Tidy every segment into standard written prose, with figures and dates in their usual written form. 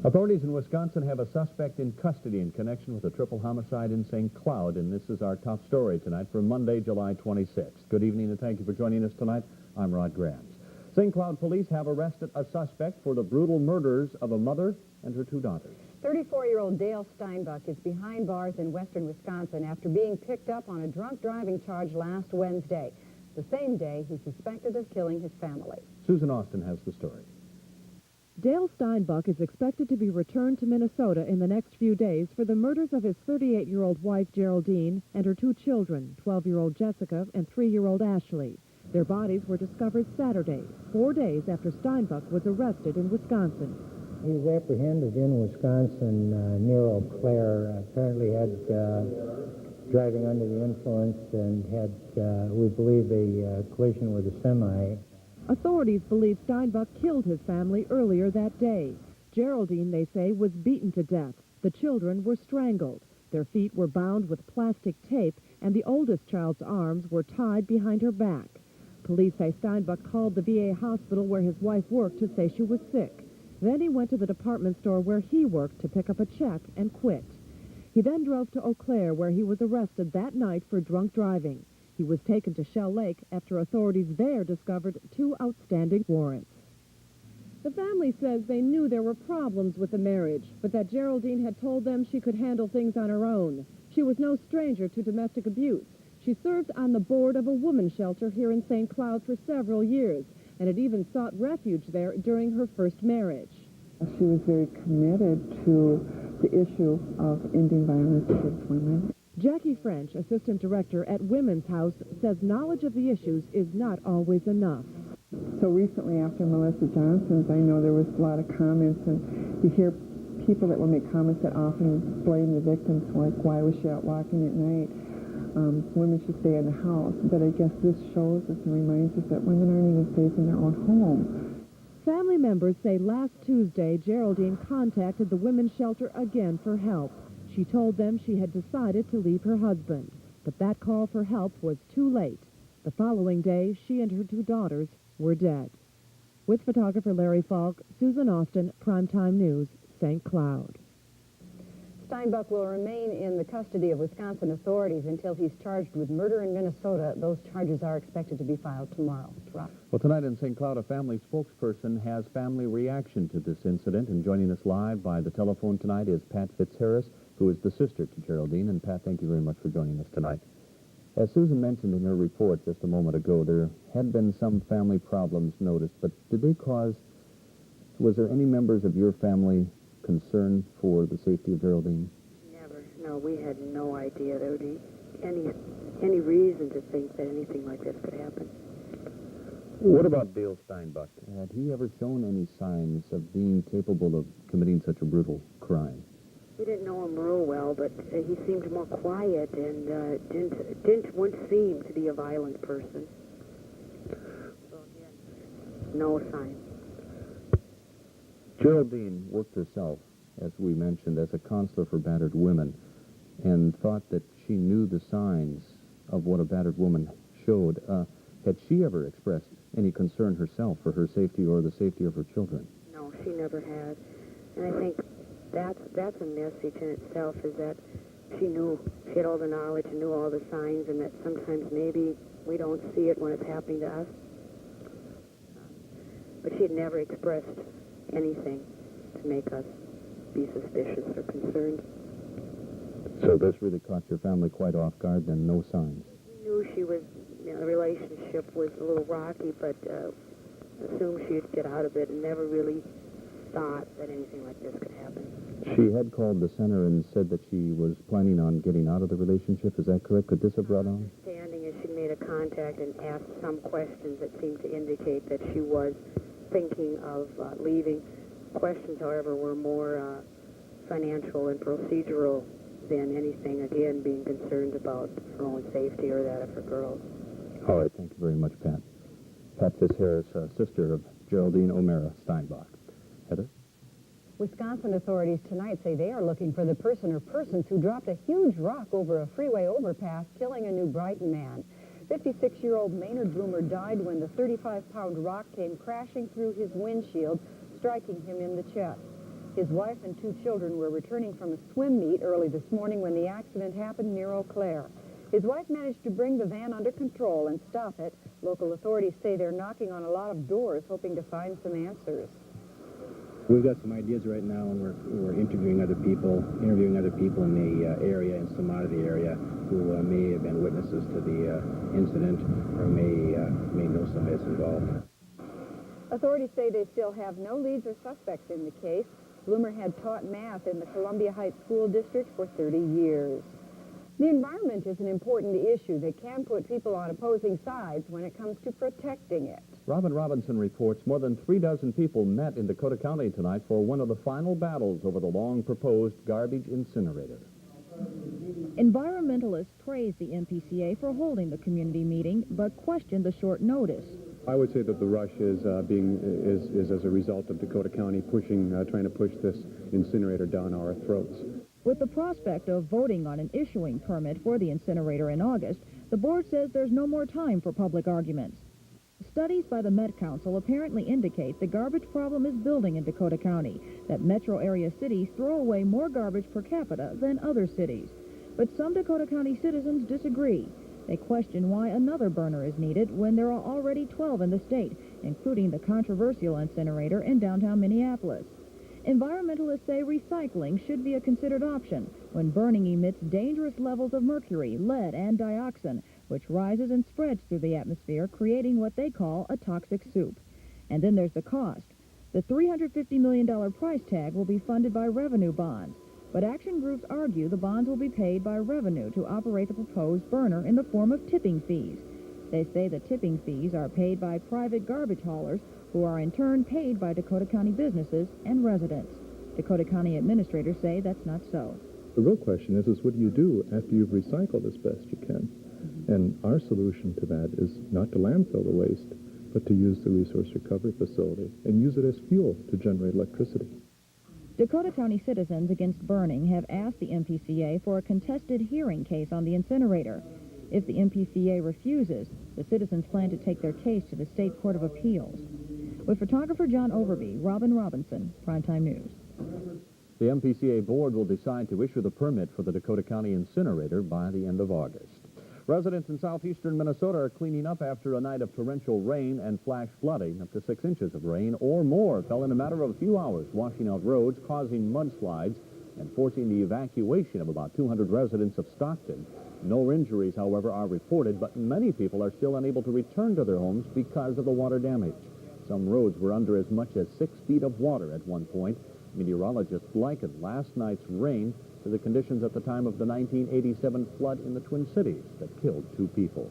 Authorities in Wisconsin have a suspect in custody in connection with a triple homicide in St. Cloud, and this is our top story tonight for Monday, July 26th. Good evening, and thank you for joining us tonight. I'm Rod Grams. St. Cloud police have arrested a suspect for the brutal murders of a mother and her two daughters. 34-year-old Dale Steinbuck is behind bars in western Wisconsin after being picked up on a drunk driving charge last Wednesday, the same day he's suspected of killing his family. Susan Austin has the story. Dale Steinbuck is expected to be returned to Minnesota in the next few days for the murders of his 38-year-old wife, Geraldine, and her two children, 12-year-old Jessica and 3-year-old Ashley. Their bodies were discovered Saturday, 4 days after Steinbuck was arrested in Wisconsin. He was apprehended in Wisconsin near Eau Claire. Apparently had driving under the influence and had, we believe, a collision with a semi. Authorities believe Steinbuck killed his family earlier that day. Geraldine, they say, was beaten to death. The children were strangled. Their feet were bound with plastic tape, and the oldest child's arms were tied behind her back. Police say Steinbuck called the VA hospital where his wife worked to say she was sick. Then he went to the department store where he worked to pick up a check and quit. He then drove to Eau Claire, where he was arrested that night for drunk driving. He was taken to Shell Lake after authorities there discovered 2 outstanding warrants. The family says they knew there were problems with the marriage, but that Geraldine had told them she could handle things on her own. She was no stranger to domestic abuse. She served on the board of a women's shelter here in St. Cloud for several years, and had even sought refuge there during her first marriage. She was very committed to the issue of ending violence against women. Jackie French, assistant director at Women's House, says knowledge of the issues is not always enough. So recently after Melissa Johnson's, I know there was a lot of comments, and you hear people that will make comments that often blame the victims, like, why was she out walking at night? Women should stay in the house. But I guess this shows us and reminds us that women aren't even safe in their own home. Family members say last Tuesday, Geraldine contacted the women's shelter again for help. She told them she had decided to leave her husband, but that call for help was too late. The following day, she and her two daughters were dead. With photographer Larry Falk, Susan Austin, Primetime News, St. Cloud. Steinbuck will remain in the custody of Wisconsin authorities until he's charged with murder in Minnesota. Those charges are expected to be filed tomorrow. Well, tonight in St. Cloud, a family spokesperson has family reaction to this incident, and joining us live by the telephone tonight is Pat Fitzharris, who is the sister to Geraldine. And Pat, thank you very much for joining us tonight. As Susan mentioned in her report just a moment ago, there had been some family problems noticed, but was there any members of your family concerned for the safety of Geraldine? Never. No, we had no idea there would be any reason to think that anything like this could happen. What about Dale Steinbuck? Had he ever shown any signs of being capable of committing such a brutal crime? We didn't know him real well, but he seemed more quiet and didn't once seem to be a violent person. So, yeah, no sign. Geraldine worked herself, as we mentioned, as a counselor for battered women, and thought that she knew the signs of what a battered woman showed. Had she ever expressed any concern herself for her safety or the safety of her children? No, she never had. And I think that's a message in itself, is that she had all the knowledge and knew all the signs, and that sometimes maybe we don't see it when it's happening to us. But she had never expressed anything to make us be suspicious or concerned. So this really caught your family quite off guard, then? No signs? We knew she was, the relationship was a little rocky, but assumed she'd get out of it, and never really thought that anything like this could happen. She had called the center and said that she was planning on getting out of the relationship. Is that correct? Could this have brought on? My understanding is she made a contact and asked some questions that seemed to indicate that she was thinking of leaving. Questions, however, were more financial and procedural than anything, again, being concerned about her own safety or that of her girls. All right, thank you very much, Pat. Pat Fitzharris, sister of Geraldine O'Mara Steinbuck. Heather? Wisconsin authorities tonight say they are looking for the person or persons who dropped a huge rock over a freeway overpass, killing a New Brighton man. 56-year-old Maynard Bloomer died when the 35-pound rock came crashing through his windshield, striking him in the chest. His wife and 2 children were returning from a swim meet early this morning when the accident happened near Eau Claire. His wife managed to bring the van under control and stop it. Local authorities say they're knocking on a lot of doors, hoping to find some answers. We've got some ideas right now, and we're interviewing other people in the area and some out of the area who may have been witnesses to the incident or may know somebody that's involved. Authorities say they still have no leads or suspects in the case. Bloomer had taught math in the Columbia Heights School District for 30 years. The environment is an important issue that can put people on opposing sides when it comes to protecting it. Robin Robinson reports more than 36 people met in Dakota County tonight for one of the final battles over the long-proposed garbage incinerator. Environmentalists praise the MPCA for holding the community meeting, but question the short notice. I would say that the rush is as a result of Dakota County trying to push this incinerator down our throats. With the prospect of voting on an issuing permit for the incinerator in August, the board says there's no more time for public arguments. Studies by the Met Council apparently indicate the garbage problem is building in Dakota County, that metro area cities throw away more garbage per capita than other cities. But some Dakota County citizens disagree. They question why another burner is needed when there are already 12 in the state, including the controversial incinerator in downtown Minneapolis. Environmentalists say recycling should be a considered option when burning emits dangerous levels of mercury, lead, and dioxin, which rises and spreads through the atmosphere, creating what they call a toxic soup. And then there's the cost. The $350 million price tag will be funded by revenue bonds, but action groups argue the bonds will be paid by revenue to operate the proposed burner in the form of tipping fees. They say the tipping fees are paid by private garbage haulers, who are in turn paid by Dakota County businesses and residents. Dakota County administrators say that's not so. The real question is what do you do after you've recycled as best you can? And our solution to that is not to landfill the waste, but to use the resource recovery facility and use it as fuel to generate electricity. Dakota County citizens against burning have asked the MPCA for a contested hearing case on the incinerator. If the MPCA refuses, the citizens plan to take their case to the State Court of Appeals. With photographer John Overby, Robin Robinson, Primetime News. The MPCA board will decide to issue the permit for the Dakota County incinerator by the end of August. Residents in southeastern Minnesota are cleaning up after a night of torrential rain and flash flooding. Up to 6 inches of rain or more fell in a matter of a few hours, washing out roads, causing mudslides, and forcing the evacuation of about 200 residents of Stockton. No injuries, however, are reported, but many people are still unable to return to their homes because of the water damage. Some roads were under as much as 6 feet of water at one point. Meteorologists likened last night's rain to the conditions at the time of the 1987 flood in the Twin Cities that killed 2 people.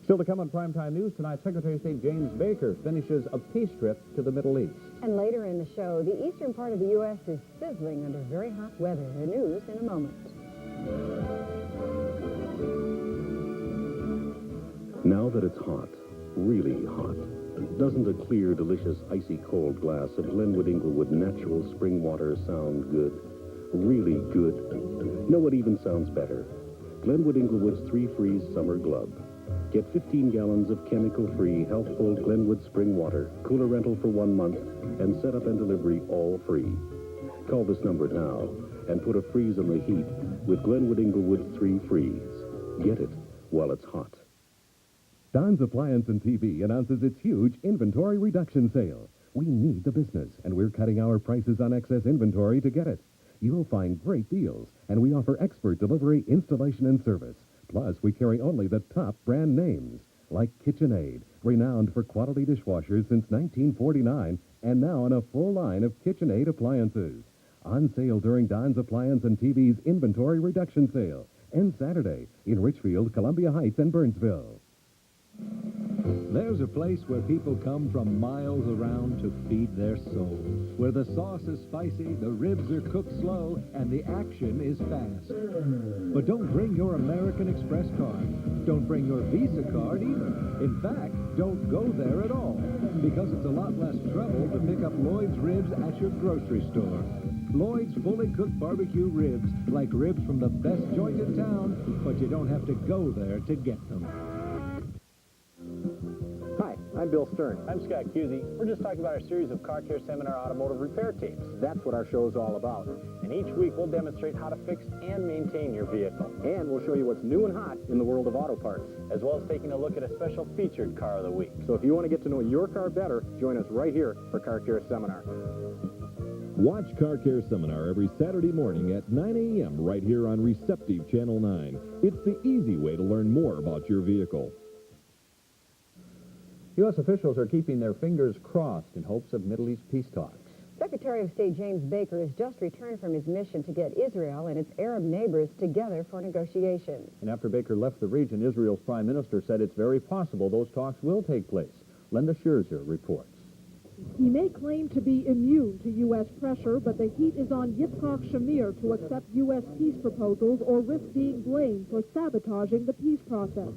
Still to come on Primetime News tonight, Secretary of State James Baker finishes a peace trip to the Middle East. And later in the show, the eastern part of the U.S. is sizzling under very hot weather. The news in a moment. Now that it's hot, really hot, doesn't a clear, delicious, icy cold glass of Glenwood Inglewood natural spring water sound good? Really good? No, it even sounds better. Glenwood Inglewood's 3-Freeze Summer Glove. Get 15 gallons of chemical-free, healthful Glenwood spring water, cooler rental for 1 month, and setup and delivery all free. Call this number now and put a freeze on the heat with Glenwood Inglewood's 3-Freeze. Get it while it's hot. Don's Appliance and TV announces its huge inventory reduction sale. We need the business, and we're cutting our prices on excess inventory to get it. You'll find great deals, and we offer expert delivery, installation, and service. Plus, we carry only the top brand names, like KitchenAid, renowned for quality dishwashers since 1949, and now on a full line of KitchenAid appliances. On sale during Don's Appliance and TV's inventory reduction sale. Ends Saturday in Richfield, Columbia Heights, and Burnsville. There's a place where people come from miles around to feed their souls, where the sauce is spicy, the ribs are cooked slow, and the action is fast. But don't bring your American Express card. Don't bring your Visa card either. In fact, don't go there at all, because it's a lot less trouble to pick up Lloyd's ribs at your grocery store. Lloyd's fully cooked barbecue ribs, like ribs from the best joint in town, but you don't have to go there to get them. Hi, I'm I'm Bill Stern. I'm Scott Cusey. We're just talking about our series of Car Care Seminar automotive repair tapes. That's what our show is all about. And each week we'll demonstrate how to fix and maintain your vehicle. And we'll show you what's new and hot in the world of auto parts. As well as taking a look at a special featured car of the week. So if you want to get to know your car better, join us right here for Car Care Seminar. Watch Car Care Seminar every Saturday morning at 9 a.m. right here on Receptive Channel 9. It's the easy way to learn more about your vehicle. U.S. officials are keeping their fingers crossed in hopes of Middle East peace talks. Secretary of State James Baker has just returned from his mission to get Israel and its Arab neighbors together for negotiations. And after Baker left the region, Israel's prime minister said it's very possible those talks will take place. Linda Scherzer reports. He may claim to be immune to U.S. pressure, but the heat is on Yitzhak Shamir to accept U.S. peace proposals or risk being blamed for sabotaging the peace process.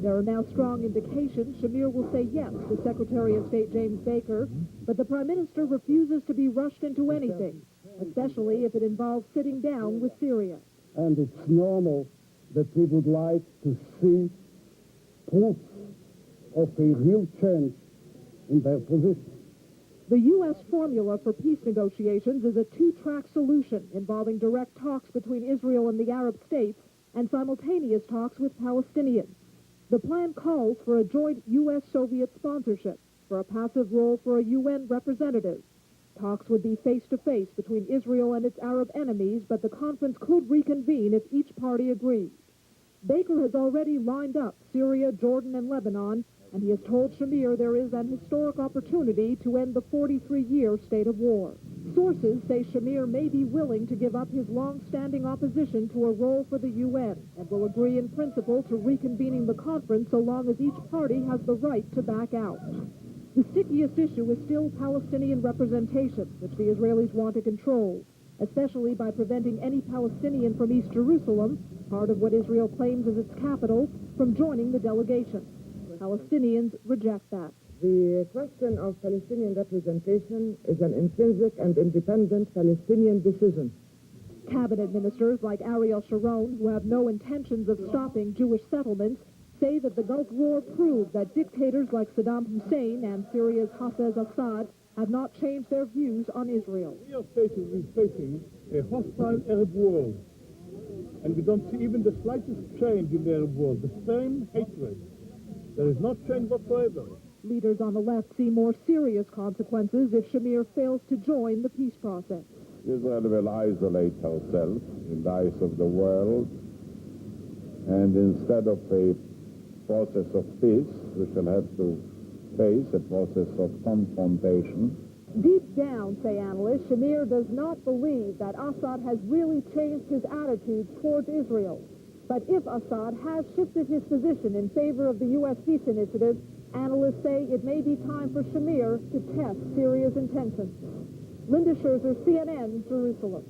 There are now strong indications Shamir will say yes to Secretary of State James Baker, but the Prime Minister refuses to be rushed into anything, especially if it involves sitting down with Syria. And it's normal that we would like to see proof of a real change in their position. The U.S. formula for peace negotiations is a two-track solution involving direct talks between Israel and the Arab states and simultaneous talks with Palestinians. The plan calls for a joint U.S.-Soviet sponsorship, for a passive role for a UN representative. Talks would be face-to-face between Israel and its Arab enemies, but the conference could reconvene if each party agrees. Baker has already lined up Syria, Jordan, and Lebanon, and he has told Shamir there is an historic opportunity to end the 43-year state of war. Sources say Shamir may be willing to give up his long-standing opposition to a role for the UN and will agree in principle to reconvening the conference so long as each party has the right to back out. The stickiest issue is still Palestinian representation, which the Israelis want to control, especially by preventing any Palestinian from East Jerusalem, part of what Israel claims as its capital, from joining the delegation. Palestinians reject that. The question of Palestinian representation is an intrinsic and independent Palestinian decision. Cabinet ministers like Ariel Sharon, who have no intentions of stopping Jewish settlements, say that the Gulf War proved that dictators like Saddam Hussein and Syria's Hafez Assad have not changed their views on Israel. We are facing a hostile Arab world, and we don't see even the slightest change in the Arab world, the same hatred. There is no change whatsoever. Leaders on the left see more serious consequences if Shamir fails to join the peace process. Israel will isolate herself in the eyes of the world, and instead of a process of peace, we shall have to face a process of confrontation. Deep down, say analysts, Shamir does not believe that Assad has really changed his attitudes towards Israel. But if Assad has shifted his position in favor of the U.S. peace initiative, analysts say it may be time for Shamir to test Syria's intentions. Linda Scherzer, CNN, Jerusalem.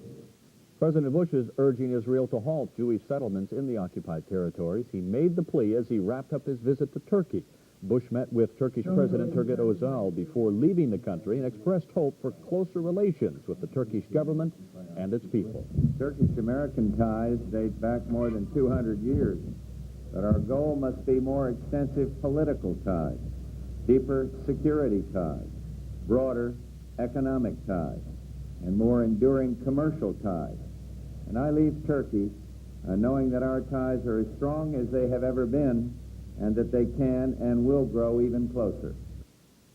President Bush is urging Israel to halt Jewish settlements in the occupied territories. He made the plea as he wrapped up his visit to Turkey. Bush met with Turkish President Turgut Özal before leaving the country and expressed hope for closer relations with the Turkish government and its people. Turkish-American ties date back more than 200 years, but our goal must be more extensive political ties, deeper security ties, broader economic ties, and more enduring commercial ties. And I leave Turkey knowing that our ties are as strong as they have ever been, and that they can and will grow even closer.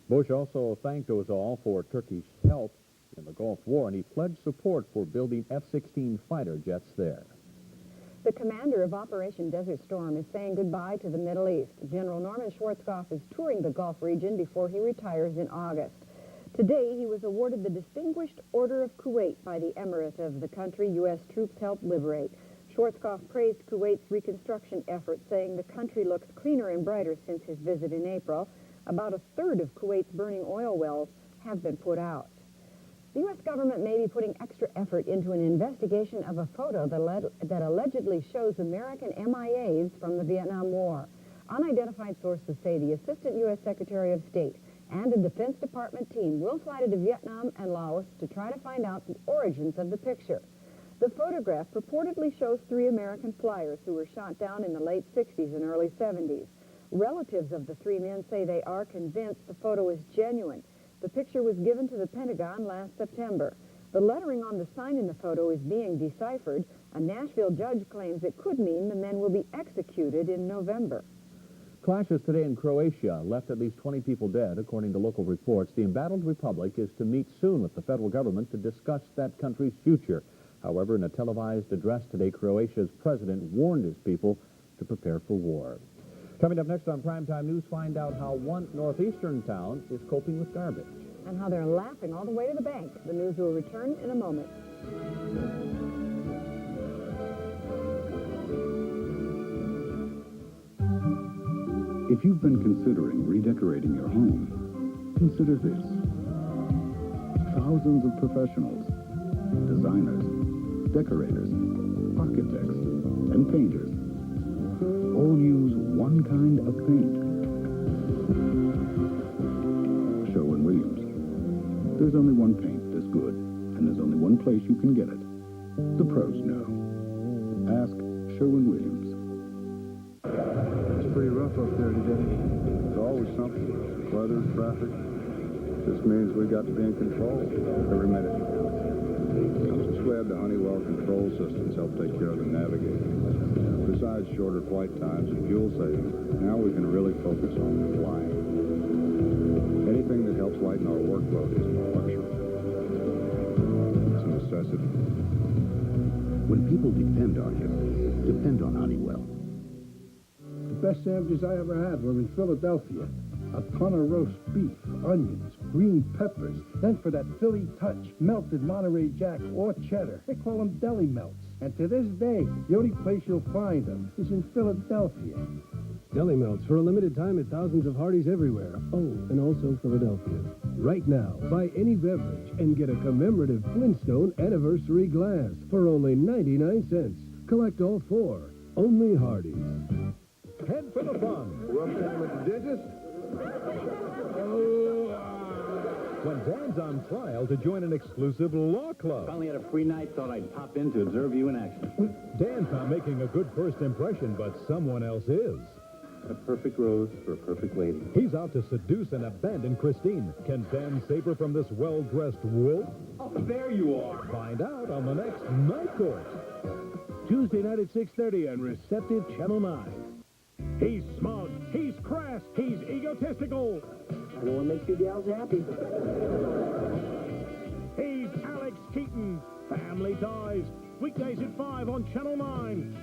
Bush also thanked Özal for Turkey's help in the Gulf War, and he pledged support for building F-16 fighter jets there. The commander of Operation Desert Storm is saying goodbye to the Middle East. General Norman Schwarzkopf is touring the Gulf region before he retires in August. Today, he was awarded the Distinguished Order of Kuwait by the emirate of the country U.S. troops helped liberate. Schwarzkopf praised Kuwait's reconstruction efforts, saying the country looks cleaner and brighter since his visit in April. About a third of Kuwait's burning oil wells have been put out. The U.S. government may be putting extra effort into an investigation of a photo that allegedly shows American MIAs from the Vietnam War. Unidentified sources say the Assistant U.S. Secretary of State and a Defense Department team will fly to Vietnam and Laos to try to find out the origins of the picture. The photograph purportedly shows 3 American flyers who were shot down in the late 60s and early 70s. Relatives of the three men say they are convinced the photo is genuine. The picture was given to the Pentagon last September. The lettering on the sign in the photo is being deciphered. A Nashville judge claims it could mean the men will be executed in November. Clashes today in Croatia left at least 20 people dead, according to local reports. The embattled republic is to meet soon with the federal government to discuss that country's future. However, in a televised address today, Croatia's president warned his people to prepare for war. Coming up next on Primetime News, find out how one northeastern town is coping with garbage. And how they're laughing all the way to the bank. The news will return in a moment. If you've been considering redecorating your home, consider this. Thousands of professionals, designers, decorators, architects, and painters all use one kind of paint. Sherwin-Williams. There's only one paint that's good, and there's only one place you can get it. The pros know. Ask Sherwin-Williams. It's pretty rough up there today. There's always something. Weather, traffic. This means we've got to be in control every minute. Since we have the Honeywell control systems help take care of the navigating. Besides shorter flight times and fuel savings, now we can really focus on flying. Anything that helps lighten our workload isn't a luxury. It's a necessity. When people depend on you, depend on Honeywell. The best sandwiches I ever had were in Philadelphia. A ton of roast beef, onions, green peppers. Then for that Philly touch, melted Monterey Jack or cheddar. They call them deli melts. And to this day, the only place you'll find them is in Philadelphia. Deli melts for a limited time at thousands of Hardee's everywhere. Oh, and also Philadelphia. Right now, buy any beverage and get a commemorative Flintstone anniversary glass for only 99 cents. Collect all four. Only Hardee's. Head for the fun. Rough time at the dentist? When Dan's on trial to join an exclusive law club. Finally had a free night, thought I'd pop in to observe you in action. Dan's not making a good first impression, but someone else is. A perfect rose for a perfect lady. He's out to seduce and abandon Christine. Can Dan save her from this well-dressed wolf? Oh, there you are. Find out on the next Night Court. Tuesday night at 6:30 on Receptive Channel 9. He's smug, he's crass, he's egotistical. I know what makes you gals happy. He's Alex Keaton. Family Ties. Weekdays at 5 on Channel 9.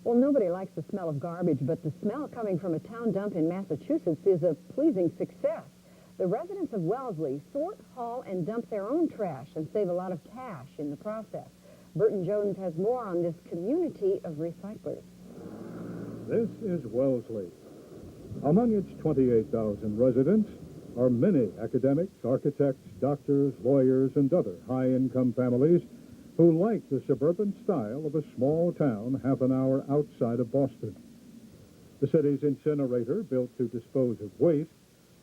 Well, nobody likes the smell of garbage, but the smell coming from a town dump in Massachusetts is a pleasing success. The residents of Wellesley sort, haul, and dump their own trash and save a lot of cash in the process. Burton Jones has more on this community of recyclers. This is Wellesley. Among its 28,000 residents are many academics, architects, doctors, lawyers, and other high-income families who like the suburban style of a small town half an hour outside of Boston. The city's incinerator, built to dispose of waste,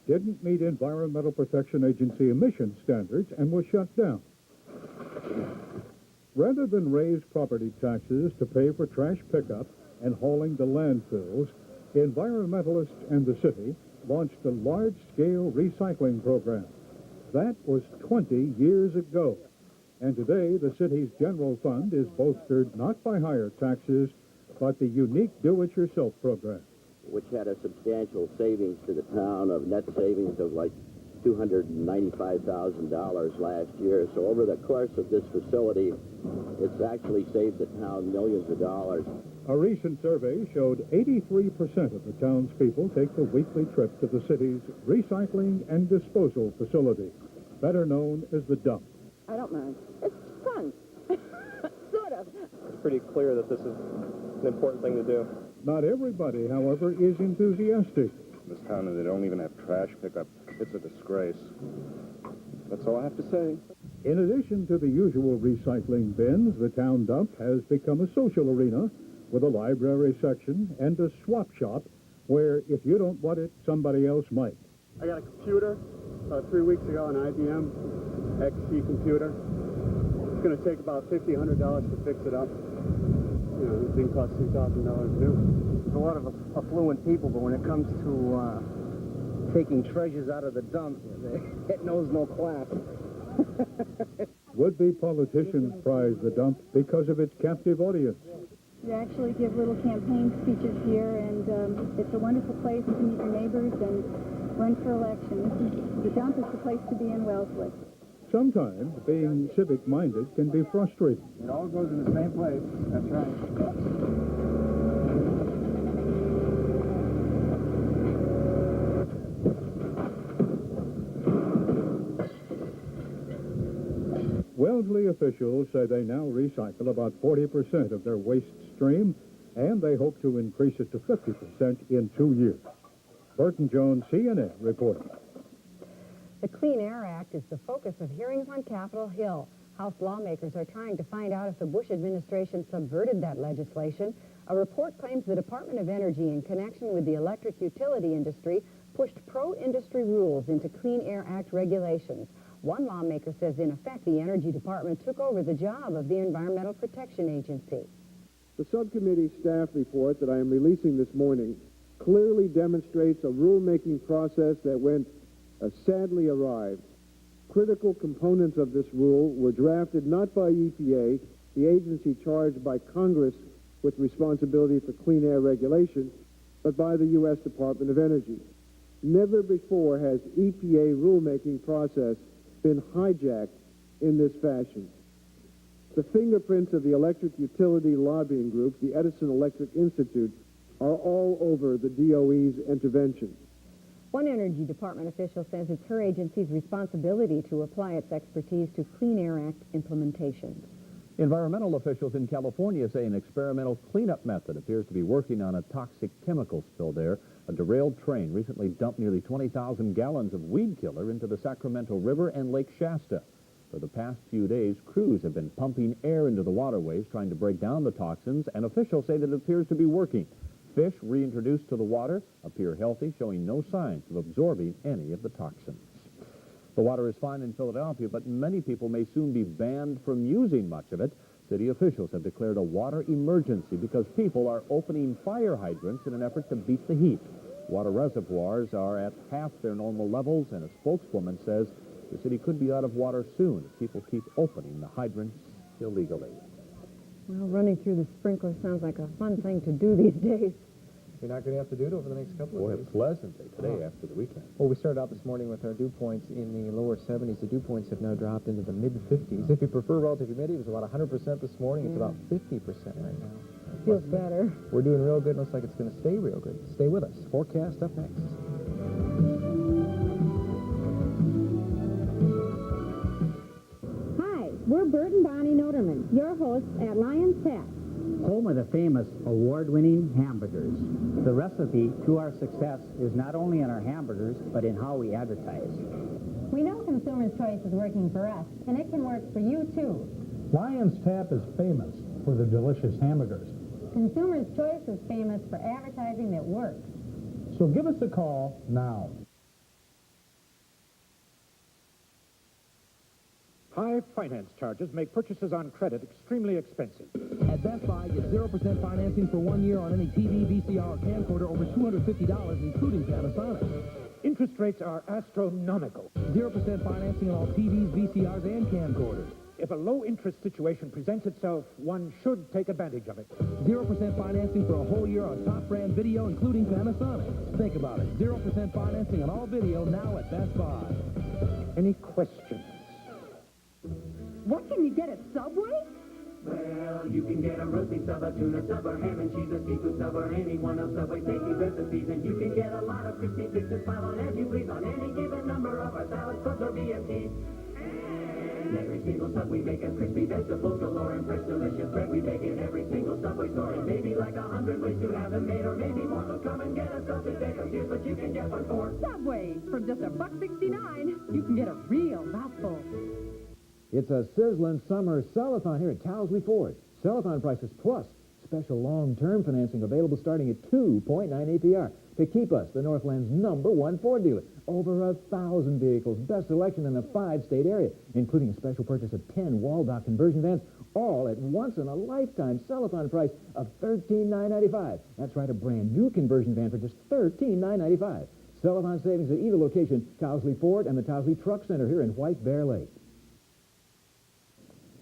didn't meet Environmental Protection Agency emission standards and was shut down. Rather than raise property taxes to pay for trash pickup and hauling to landfills, environmentalists and the city launched a large-scale recycling program. That was 20 years ago. And today, the city's general fund is bolstered not by higher taxes, but the unique do-it-yourself program, which had a substantial savings to the town of net savings of like $295,000 last year. So over the course of this facility, it's actually saved the town millions of dollars. A recent survey showed 83% of the townspeople take the weekly trip to the city's recycling and disposal facility, better known as the dump. I don't mind. It's fun. Sort of. It's pretty clear that this is an important thing to do. Not everybody, however, is enthusiastic. This town, they don't even have trash pickup. It's a disgrace. That's all I have to say. In addition to the usual recycling bins, the town dump has become a social arena with a library section and a swap shop where if you don't want it, somebody else might. I got a computer 3 weeks ago, an IBM XC computer. It's going to take about $1,500 to fix it up. the thing costs $2,000 new. There's a lot of affluent people, but when it comes to taking treasures out of the dump, it knows no class. Would-be politicians prize the dump because of its captive audience. We actually give little campaign speeches here, and it's a wonderful place to meet your neighbors and run for election. The dump is the place to be in Wellesley. Sometimes being civic-minded can be frustrating. It all goes in the same place. That's right. Wellesley officials say they now recycle about 40% of their waste stream, and they hope to increase it to 50% in 2 years. Burton Jones, CNN, reporting. The Clean Air Act is the focus of hearings on Capitol Hill. House lawmakers are trying to find out if the Bush administration subverted that legislation. A report claims the Department of Energy, in connection with the electric utility industry, pushed pro-industry rules into Clean Air Act regulations. One lawmaker says, in effect, the Energy Department took over the job of the Environmental Protection Agency. The subcommittee staff report that I am releasing this morning clearly demonstrates a rulemaking process that went sadly awry. Critical components of this rule were drafted not by EPA, the agency charged by Congress with responsibility for clean air regulation, but by the U.S. Department of Energy. Never before has EPA rulemaking process been hijacked in this fashion. The fingerprints of the electric utility lobbying group, the Edison Electric Institute, are all over the DOE's intervention. One Energy Department official says it's her agency's responsibility to apply its expertise to Clean Air Act implementation. Environmental officials in California say an experimental cleanup method appears to be working on a toxic chemical spill there. A derailed train recently dumped nearly 20,000 gallons of weed killer into the Sacramento River and Lake Shasta. For the past few days, crews have been pumping air into the waterways trying to break down the toxins, and officials say that it appears to be working. Fish reintroduced to the water appear healthy, showing no signs of absorbing any of the toxins. The water is fine in Philadelphia, but many people may soon be banned from using much of it. City officials have declared a water emergency because people are opening fire hydrants in an effort to beat the heat. Water reservoirs are at half their normal levels, and a spokeswoman says the city could be out of water soon if people keep opening the hydrants illegally. Well, running through the sprinkler sounds like a fun thing to do these days. You're not going to have to do it over the next couple of days. Boy, a pleasant day today after the weekend. Well, we started out this morning with our dew points in the lower 70s. The dew points have now dropped into the mid-50s. If you prefer relative humidity, it was about 100% this morning. It's about 50% right now. Feels better. We're doing real good. Looks like it's going to stay real good. Stay with us. Forecast up next. Hi, we're Bert and Bonnie Noterman, your hosts at Lion's Tap. Home of the famous award-winning hamburgers. The recipe to our success is not only in our hamburgers, but in how we advertise. We know Consumers' Choice is working for us, and it can work for you, too. Lion's Tap is famous for their delicious hamburgers. Consumers' Choice is famous for advertising that works. So give us a call now. High finance charges make purchases on credit extremely expensive. At Best Buy, get 0% financing for 1 year on any TV, VCR, or camcorder over $250, including Panasonic. Interest rates are astronomical. 0% financing on all TVs, VCRs, and camcorders. If a low-interest situation presents itself, one should take advantage of it. 0% financing for a whole year on top brand video, including Panasonic. Think about it. 0% financing on all video now at Best Buy. Any questions? What can you get at Subway? Well, you can get a roasting sub, a tuna sub, or ham and cheese, a seafood sub, or any one of Subway's tasty recipes. And you can get a lot of crispy fixes piled on as you please on any given number of our salads, subs, or BFTs. And every single sub we make has crispy vegetables galore and fresh delicious bread. We make in every single Subway store. And maybe like 100 ways to have them made, or maybe more. So come and get a sub today, 'cause here's what you can get one for. Subway, for just $1.69, you can get a real mouthful. It's a sizzling summer sell-a-thon here at Towsley Ford. Sell-a-thon prices plus special long-term financing available starting at 2.9 APR. to keep us the Northland's #1 Ford dealer. Over 1,000 vehicles, best selection in the 5-state area, including a special purchase of 10 wall-dock conversion vans, all at once-in-a-lifetime sell-a-thon price of $13,995. That's right, a brand-new conversion van for just $13,995. Sell-a-thon savings at either location, Towsley Ford and the Towsley Truck Center here in White Bear Lake.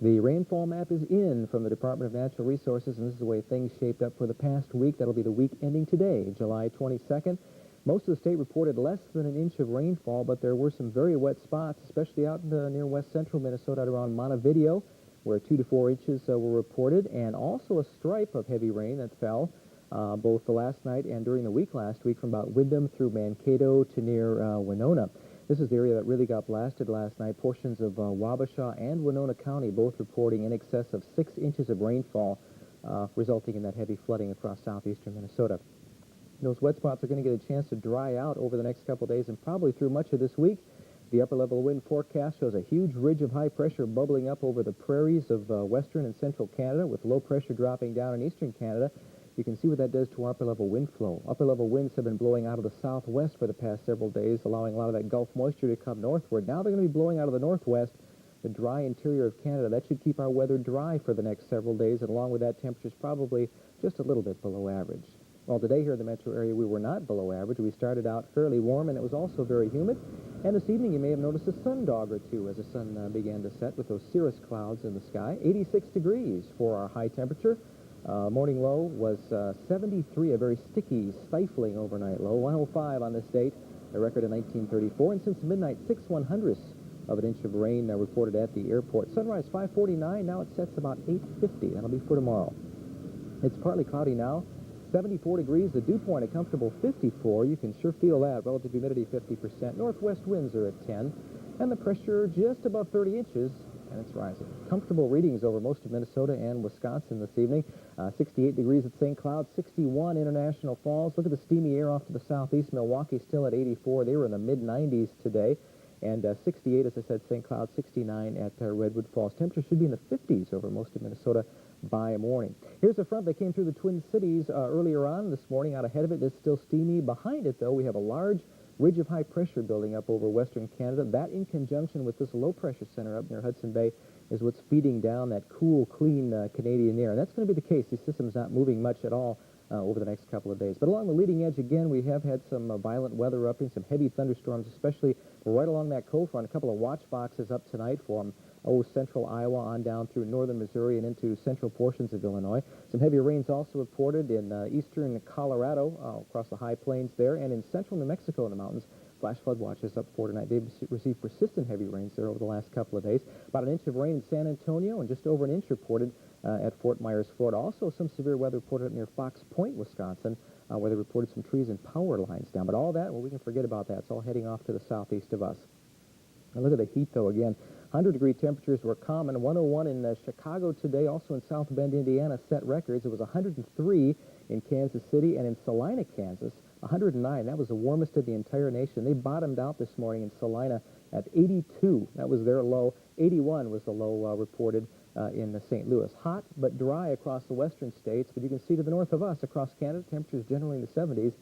The rainfall map is in from the Department of Natural Resources, and this is the way things shaped up for the past week. That'll be the week ending today, July 22nd. Most of the state reported less than an inch of rainfall, but there were some very wet spots, especially out near west central Minnesota, around Montevideo, where 2 to 4 inches were reported, and also a stripe of heavy rain that fell both the last night and during the week last week from about Windham through Mankato to near Winona. This is the area that really got blasted last night. Portions of Wabasha and Winona County both reporting in excess of 6 inches of rainfall, resulting in that heavy flooding across southeastern Minnesota. Those wet spots are going to get a chance to dry out over the next couple of days and probably through much of this week. The upper-level wind forecast shows a huge ridge of high pressure bubbling up over the prairies of western and central Canada, with low pressure dropping down in eastern Canada. You can see what that does to upper-level wind flow. Upper-level winds have been blowing out of the southwest for the past several days, allowing a lot of that Gulf moisture to come northward. Now they're going to be blowing out of the northwest, the dry interior of Canada. That should keep our weather dry for the next several days, and along with that, temperatures probably just a little bit below average. Well, today here in the metro area, we were not below average. We started out fairly warm, and it was also very humid. And this evening, you may have noticed a sundog or two as the sun began to set with those cirrus clouds in the sky. 86 degrees for our high temperature. Morning low was 73, a very sticky, stifling overnight low. 105 on this date, a record in 1934. And since midnight, 6/100ths of an inch of rain reported at the airport. Sunrise 5:49. Now it sets about 8:50. That'll be for tomorrow. It's partly cloudy now. 74 degrees, the dew point a comfortable 54. You can sure feel that. Relative humidity 50%. Northwest winds are at 10. And the pressure just above 30 inches, and it's rising. Comfortable readings over most of Minnesota and Wisconsin this evening. 68 degrees at St. Cloud, 61 International Falls. Look at the steamy air off to the southeast. Milwaukee still at 84. They were in the mid-90s today. And 68, as I said, St. Cloud, 69 at Redwood Falls. Temperature should be in the 50s over most of Minnesota by morning. Here's a front that came through the Twin Cities earlier on this morning. Out ahead of it, it's still steamy. Behind it, though, we have a large ridge of high pressure building up over western Canada. That, in conjunction with this low pressure center up near Hudson Bay, is what's feeding down that cool, clean Canadian air. And that's going to be the case. These systems not moving much at all over the next couple of days. But along the leading edge, again, we have had some violent weather erupting, some heavy thunderstorms, especially right along that cold front. A couple of watch boxes up tonight from central Iowa on down through northern Missouri and into central portions of Illinois. Some heavy rains also reported in eastern Colorado, across the high plains there, and in central New Mexico in the mountains. Flash flood watches up for tonight. They've received persistent heavy rains there over the last couple of days. About an inch of rain in San Antonio and just over an inch reported at Fort Myers, Florida. Also some severe weather reported near Fox Point, Wisconsin, where they reported some trees and power lines down. But all that, well, we can forget about that. It's all heading off to the southeast of us. Now look at the heat, though, again. 100-degree temperatures were common. 101 in Chicago today, also in South Bend, Indiana, set records. It was 103 in Kansas City, and in Salina, Kansas, 109. That was the warmest of the entire nation. They bottomed out this morning in Salina at 82. That was their low. 81 was the low reported in St. Louis. Hot but dry across the western states, but you can see to the north of us, across Canada, temperatures generally in the 70s.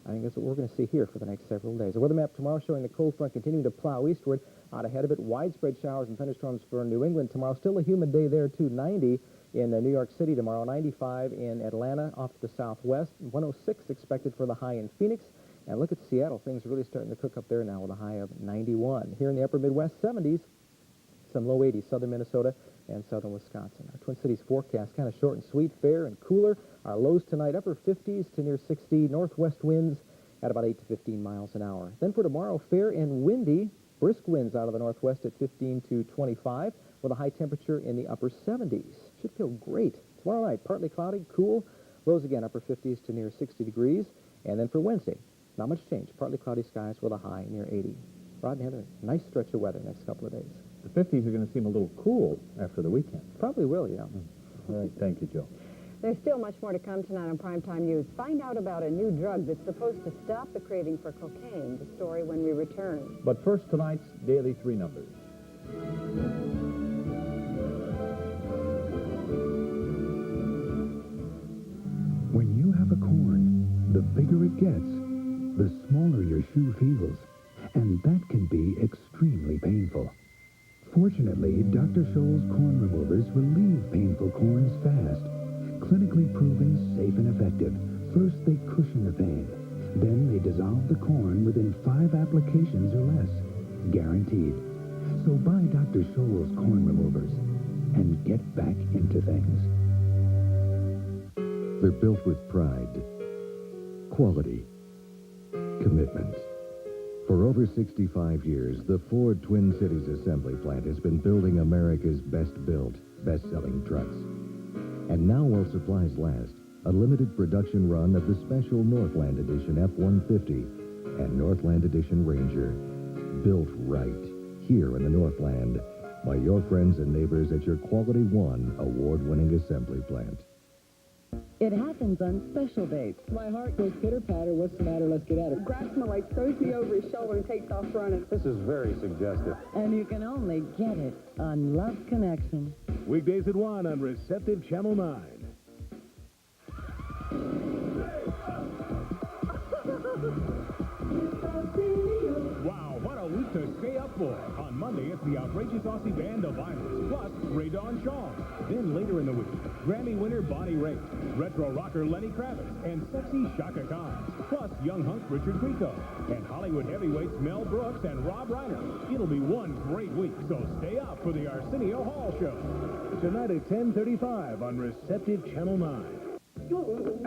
I think that's what we're going to see here for the next several days. The weather map tomorrow showing the cold front continuing to plow eastward. Out ahead of it, widespread showers and thunderstorms for New England tomorrow. Still a humid day there, too. 90 in New York City tomorrow. 95 in Atlanta off to the southwest. 106 expected for the high in Phoenix. And look at Seattle. Things are really starting to cook up there now with a high of 91. Here in the upper Midwest, 70s. Some low 80s, southern Minnesota and southern Wisconsin. Our Twin Cities forecast kind of short and sweet, fair and cooler. Our lows tonight, upper 50s to near 60. Northwest winds at about 8 to 15 miles an hour. Then for tomorrow, fair and windy. Brisk winds out of the northwest at 15 to 25 with a high temperature in the upper 70s. Should feel great. Tomorrow night, partly cloudy, cool. Lows again, upper 50s to near 60 degrees. And then for Wednesday, not much change. Partly cloudy skies with a high near 80. Rod and Heather, nice stretch of weather next couple of days. The 50s are going to seem a little cool after the weekend. Probably will, yeah. All right, thank you, Joe. There's still much more to come tonight on Primetime News. Find out about a new drug that's supposed to stop the craving for cocaine. The story when we return. But first, tonight's Daily 3 numbers. When you have a corn, the bigger it gets, the smaller your shoe feels, and that can be extremely painful. Fortunately, Dr. Scholl's corn removers relieve painful corns fast. Clinically proven safe and effective. First, they cushion the pain. Then they dissolve the corn within 5 applications or less. Guaranteed. So buy Dr. Scholl's corn removers and get back into things. They're built with pride, quality, commitment. For over 65 years, the Ford Twin Cities Assembly Plant has been building America's best-built, best-selling trucks. And now, while supplies last, a limited production run of the special Northland Edition F-150 and Northland Edition Ranger. Built right, here in the Northland, by your friends and neighbors at your Quality One award-winning assembly plant. It happens on special days. My heart goes pitter-patter. What's the matter? Let's get at it. Grabs my leg, throws me over his shoulder, and takes off running. This is very suggestive. And you can only get it on Love Connection. Weekdays at 1 on Receptive Channel 9. Wow, what a week to stay up for. On Monday, it's the outrageous Aussie band of Iris, plus Ray Dawn Shaw. Then later in the week, Grammy winner Bonnie Raitt, retro rocker Lenny Kravitz, and sexy Shaka Khan, plus young hunk Richard Grieco, and Hollywood heavyweights Mel Brooks and Rob Reiner. It'll be one great week, so stay up for the Arsenio Hall Show. Tonight at 10:35 on Receptive Channel 9.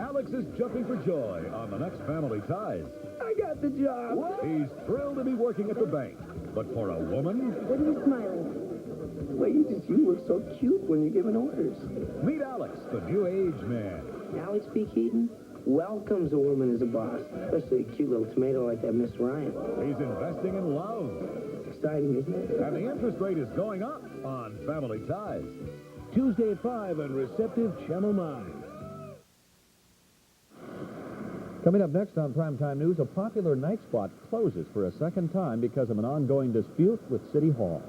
Alex is jumping for joy on the next Family Ties. I got the job. What? He's thrilled to be working at the bank. But for a woman... What are you smiling? Well, you look so cute when you're giving orders. Meet Alex, the new age man. Alex P. Keaton welcomes a woman as a boss, especially a cute little tomato like that Miss Ryan. He's investing in love. It's exciting, isn't it? And the interest rate is going up on Family Ties. Tuesday at 5 on Receptive Channel 9. Coming up next on Primetime News, a popular night spot closes for a second time because of an ongoing dispute with City Hall.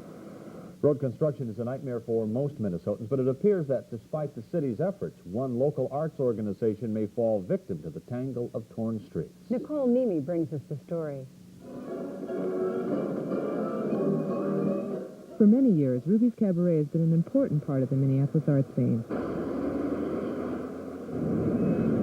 Road construction is a nightmare for most Minnesotans, but it appears that despite the city's efforts, one local arts organization may fall victim to the tangle of torn streets. Nicole Nemi brings us the story. For many years, Ruby's Cabaret has been an important part of the Minneapolis art scene.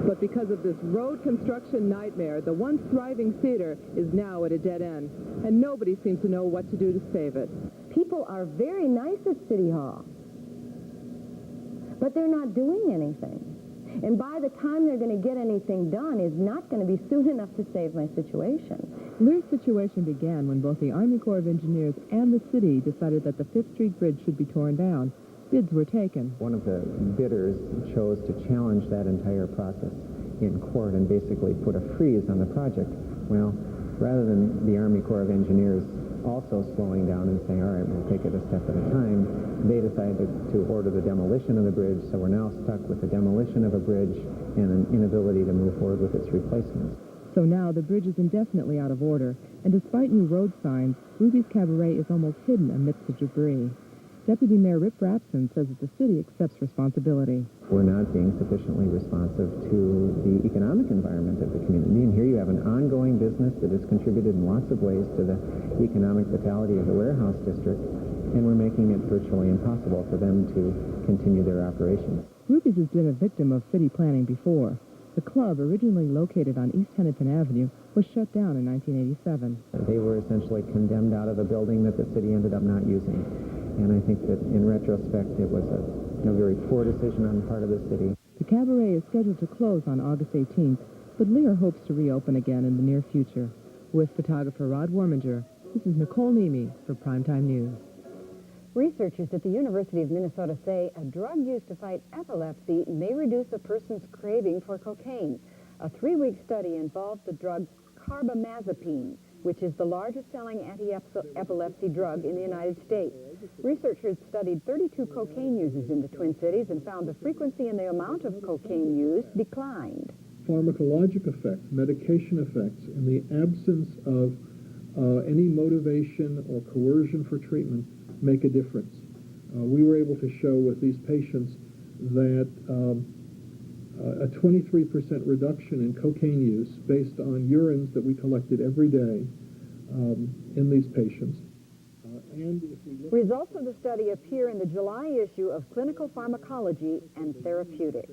But because of this road construction nightmare, the once thriving theater is now at a dead end, and nobody seems to know what to do to save it. People are very nice at City Hall, but they're not doing anything. And by the time they're going to get anything done is not going to be soon enough to save my situation. Lear's situation began when both the Army Corps of Engineers and the city decided that the 5th Street Bridge should be torn down. Bids were taken. One of the bidders chose to challenge that entire process in court and basically put a freeze on the project. Well, rather than the Army Corps of Engineers also slowing down and saying, all right, we'll take it a step at a time, they decided to order the demolition of the bridge, so we're now stuck with the demolition of a bridge and an inability to move forward with its replacement. So now the bridge is indefinitely out of order, and despite new road signs, Ruby's Cabaret is almost hidden amidst the debris. Deputy Mayor Rip Rapson says that the city accepts responsibility. We're not being sufficiently responsive to the economic environment of the community. And here you have an ongoing business that has contributed in lots of ways to the economic vitality of the warehouse district, and we're making it virtually impossible for them to continue their operations. Ruby's has been a victim of city planning before. The club, originally located on East Hennepin Avenue, was shut down in 1987. They were essentially condemned out of a building that the city ended up not using. And I think that, in retrospect, it was a very poor decision on the part of the city. The cabaret is scheduled to close on August 18th, but Lear hopes to reopen again in the near future. With photographer Rod Warminger, this is Nicole Nemi for Primetime News. Researchers at the University of Minnesota say a drug used to fight epilepsy may reduce a person's craving for cocaine. A 3-week study involved the drug carbamazepine, which is the largest-selling anti-epilepsy drug in the United States. Researchers studied 32 cocaine users in the Twin Cities and found the frequency and the amount of cocaine used declined. Pharmacologic effects, medication effects, in the absence of any motivation or coercion for treatment make a difference. We were able to show with these patients that a 23% reduction in cocaine use based on urines that we collected every day in these patients. And if we look Results of the study appear in the July issue of Clinical Pharmacology and Therapeutics.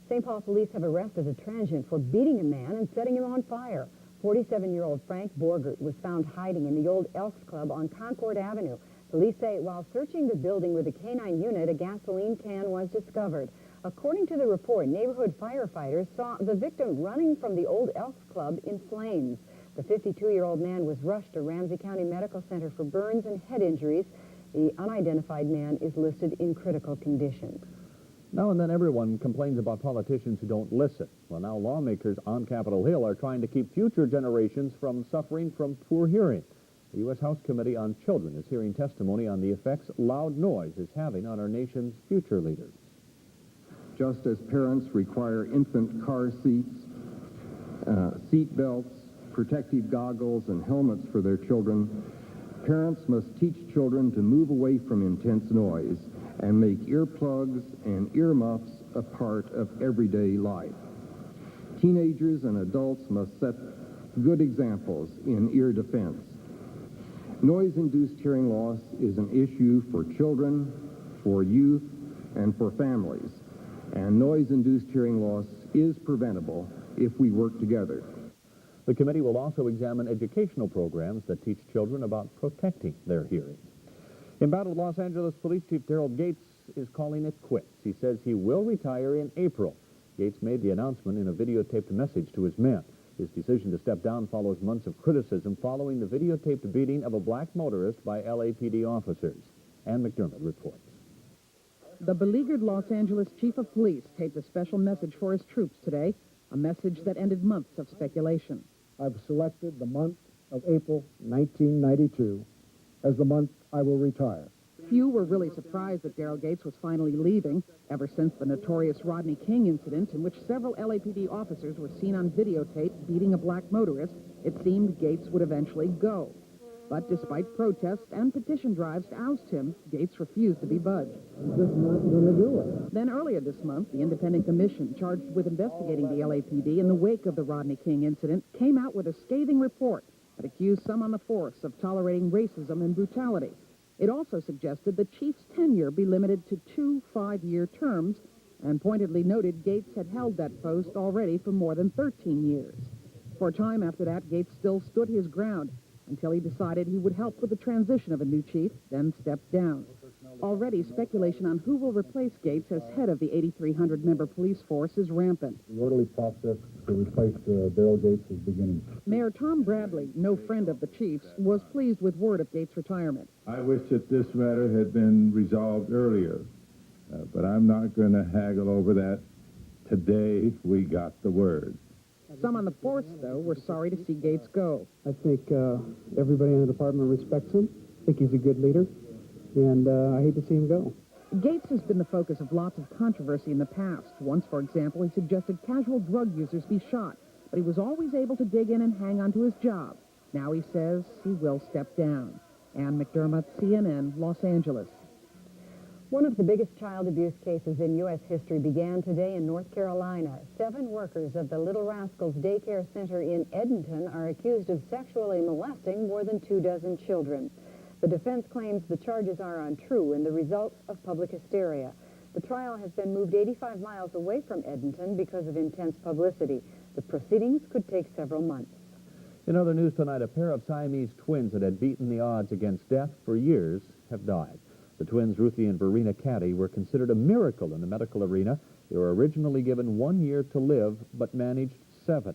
St. Paul police have arrested a transient for beating a man and setting him on fire. 47-year-old Frank Borgert was found hiding in the old Elks Club on Concord Avenue. Police say while searching the building with a canine unit, a gasoline can was discovered. According to the report, neighborhood firefighters saw the victim running from the old Elks Club in flames. The 52-year-old man was rushed to Ramsey County Medical Center for burns and head injuries. The unidentified man is listed in critical condition. Now and then everyone complains about politicians who don't listen. Well, now lawmakers on Capitol Hill are trying to keep future generations from suffering from poor hearing. The U.S. House Committee on Children is hearing testimony on the effects loud noise is having on our nation's future leaders. Just as parents require infant car seats, seat belts, protective goggles, and helmets for their children, parents must teach children to move away from intense noise and make earplugs and earmuffs a part of everyday life. Teenagers and adults must set good examples in ear defense. Noise-induced hearing loss is an issue for children, for youth, and for families. And noise-induced hearing loss is preventable if we work together. The committee will also examine educational programs that teach children about protecting their hearing. Embattled Los Angeles Police Chief Daryl Gates is calling it quits. He says he will retire in April. Gates made the announcement in a videotaped message to his men. His decision to step down follows months of criticism following the videotaped beating of a black motorist by LAPD officers. Ann McDermott reports. The beleaguered Los Angeles Chief of Police taped a special message for his troops today, a message that ended months of speculation. I've selected the month of April 1992 as the month I will retire. Few were really surprised that Daryl Gates was finally leaving, ever since the notorious Rodney King incident in which several LAPD officers were seen on videotape beating a black motorist. It seemed Gates would eventually go. But despite protests and petition drives to oust him, Gates refused to be budged. I'm just not going to do it. Then earlier this month, the independent commission charged with investigating the LAPD in the wake of the Rodney King incident came out with a scathing report that accused some on the force of tolerating racism and brutality. It also suggested the chief's tenure be limited to 2 5-year terms and pointedly noted Gates had held that post already for more than 13 years. For a time after that, Gates still stood his ground until he decided he would help with the transition of a new chief, then stepped down. Already, speculation on who will replace Gates as head of the 8,300-member police force is rampant. The orderly process to replace Daryl Gates is beginning. Mayor Tom Bradley, no friend of the chief's, was pleased with word of Gates' retirement. I wish that this matter had been resolved earlier, but I'm not going to haggle over that. Today, we got the word. Some on the force, though, were sorry to see Gates go. I think everybody in the department respects him. I think he's a good leader, and I hate to see him go. Gates has been the focus of lots of controversy in the past. Once, for example, he suggested casual drug users be shot, but he was always able to dig in and hang on to his job. Now he says he will step down. Ann McDermott, CNN, Los Angeles. One of the biggest child abuse cases in U.S. history began today in North Carolina. 7 workers of the Little Rascals Daycare Center in Edenton are accused of sexually molesting more than 24 children. The defense claims the charges are untrue and the result of public hysteria. The trial has been moved 85 miles away from Edenton because of intense publicity. The proceedings could take several months. In other news tonight, a pair of Siamese twins that had beaten the odds against death for years have died. The twins, Ruthie and Verena Caddy, were considered a miracle in the medical arena. They were originally given 1 year to live, but managed 7.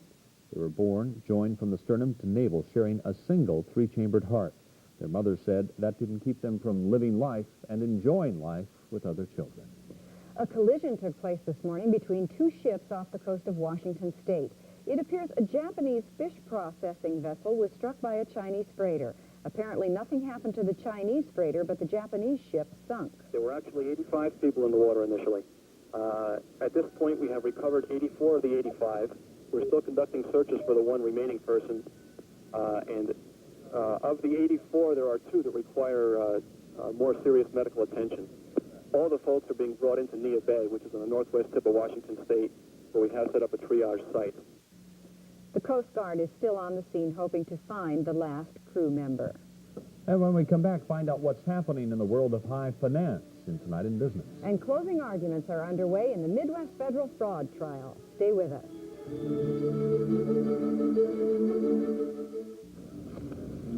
They were born, joined from the sternum to navel, sharing a single 3-chambered heart. Their mother said that didn't keep them from living life and enjoying life with other children. A collision took place this morning between 2 ships off the coast of Washington State. It appears a Japanese fish processing vessel was struck by a Chinese freighter. Apparently nothing happened to the Chinese freighter, but the Japanese ship sunk. There were actually 85 people in the water initially. At this point, we have recovered 84 of the 85. We're still conducting searches for the 1 remaining person. Of the 84, there are 2 that require more serious medical attention. All the folks are being brought into Nia Bay, which is on the northwest tip of Washington State, where we have set up a triage site. The Coast Guard is still on the scene, hoping to find the last crew member. And when we come back, find out what's happening in the world of high finance in Tonight in Business. And closing arguments are underway in the Midwest federal fraud trial. Stay with us.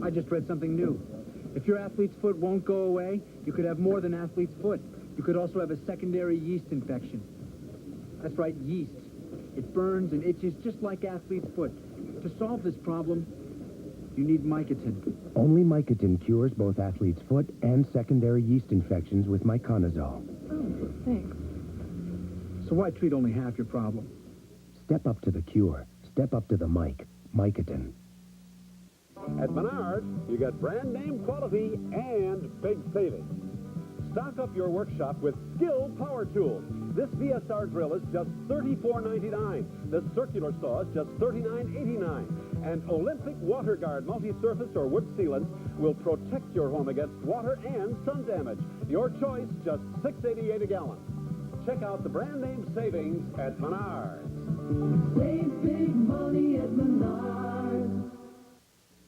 I just read something new. If your athlete's foot won't go away, you could have more than athlete's foot. You could also have a secondary yeast infection. That's right, yeast. It burns and itches just like athlete's foot. To solve this problem, you need Mycotin. Only Mycotin cures both athlete's foot and secondary yeast infections with miconazole. Oh, thanks. So why treat only half your problem? Step up to the cure. Step up to the Mycotin. At Menards, you get brand name quality and big savings. Stock up your workshop with Skill Power Tools. This VSR drill is just $34.99. This circular saw is just $39.89. And Olympic Water Guard multi-surface or wood sealant will protect your home against water and sun damage. Your choice, just $6.88 a gallon. Check out the brand name savings at Menards. Save big money at Menards.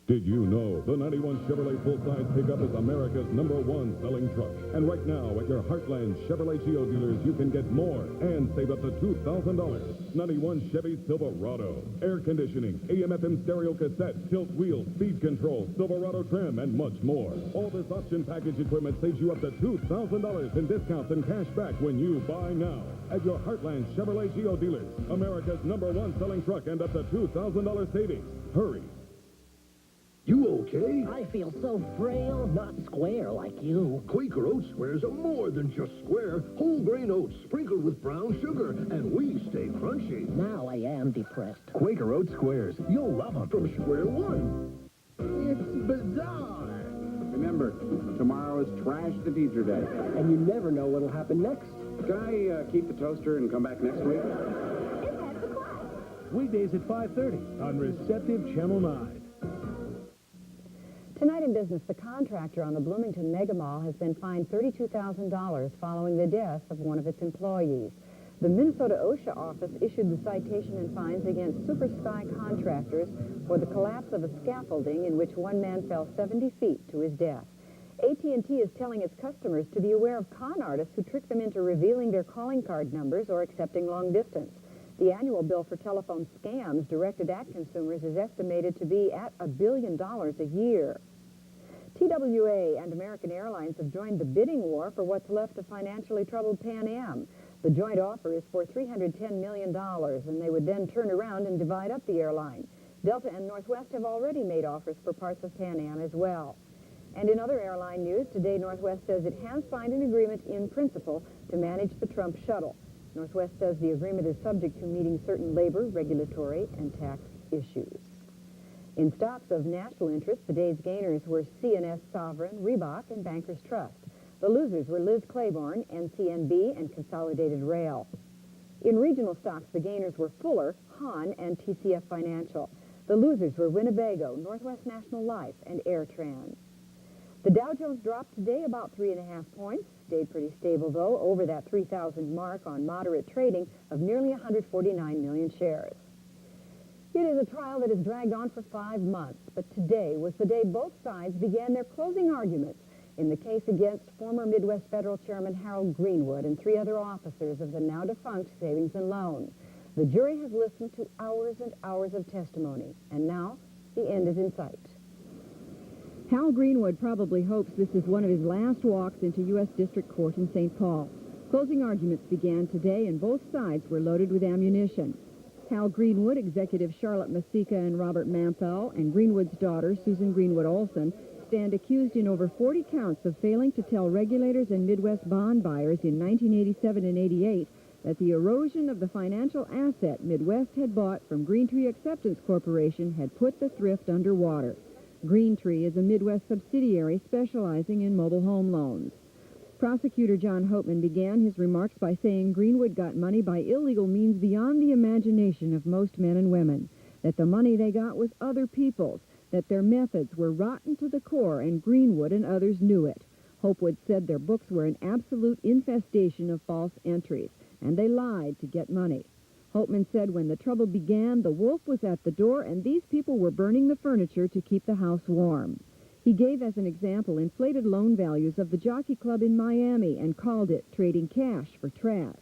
Did you know the 91 Chevrolet full-size pickup is America's #1 selling truck? And right now at your Heartland Chevrolet Geo dealers, you can get more and save up to $2,000. 91 Chevy Silverado. Air conditioning, AM/FM stereo cassette, tilt wheel, speed control, Silverado trim, and much more. All this option package equipment saves you up to $2,000 in discounts and cash back when you buy now. At your Heartland Chevrolet Geo dealers, America's #1 selling truck and up to $2,000 savings. Hurry. You okay? I feel so frail, not square like you. Quaker Oat squares are more than just square. Whole grain oats sprinkled with brown sugar, and we stay crunchy. Now I am depressed. Quaker Oat squares. You'll love them from square one. It's bizarre. Remember, tomorrow is Trash the Teacher Day. And you never know what'll happen next. Can I keep the toaster and come back next week? Weekdays at 5:30 on Receptive Channel 9. Tonight in Business, the contractor on the Bloomington Mega Mall has been fined $32,000 following the death of one of its employees. The Minnesota OSHA office issued the citation and fines against Super Sky contractors for the collapse of a scaffolding in which one man fell 70 feet to his death. AT&T is telling its customers to be aware of con artists who trick them into revealing their calling card numbers or accepting long distance. The annual bill for telephone scams directed at consumers is estimated to be at $1 billion a year. TWA and American Airlines have joined the bidding war for what's left of financially troubled Pan Am. The joint offer is for $310 million, and they would then turn around and divide up the airline. Delta and Northwest have already made offers for parts of Pan Am as well. And in other airline news, today Northwest says it has signed an agreement in principle to manage the Trump shuttle. Northwest says the agreement is subject to meeting certain labor, regulatory, and tax issues. In stocks of national interest, the day's gainers were CNS Sovereign, Reebok, and Bankers Trust. The losers were Liz Claiborne, NCNB, and Consolidated Rail. In regional stocks, the gainers were Fuller, Hahn, and TCF Financial. The losers were Winnebago, Northwest National Life, and AirTran. The Dow Jones dropped today about 3.5 points, stayed pretty stable, though, over that 3,000 mark on moderate trading of nearly 149 million shares. It is a trial that has dragged on for 5 months, but today was the day both sides began their closing arguments in the case against former Midwest Federal Chairman Harold Greenwood and 3 other officers of the now-defunct Savings and Loan. The jury has listened to hours and hours of testimony, and now the end is in sight. Hal Greenwood probably hopes this is one of his last walks into U.S. District Court in St. Paul. Closing arguments began today, and both sides were loaded with ammunition. Hal Greenwood, Executive Charlotte Masika and Robert Mampel, and Greenwood's daughter, Susan Greenwood Olson, stand accused in over 40 counts of failing to tell regulators and Midwest bond buyers in 1987 and 88 that the erosion of the financial asset Midwest had bought from Greentree Acceptance Corporation had put the thrift underwater. Greentree is a Midwest subsidiary specializing in mobile home loans. Prosecutor John Hopeman began his remarks by saying Greenwood got money by illegal means beyond the imagination of most men and women, that the money they got was other people's, that their methods were rotten to the core, and Greenwood and others knew it. Hopewood said their books were an absolute infestation of false entries, and they lied to get money. Holtman said when the trouble began, the wolf was at the door, and these people were burning the furniture to keep the house warm. He gave as an example inflated loan values of the Jockey Club in Miami and called it trading cash for trash.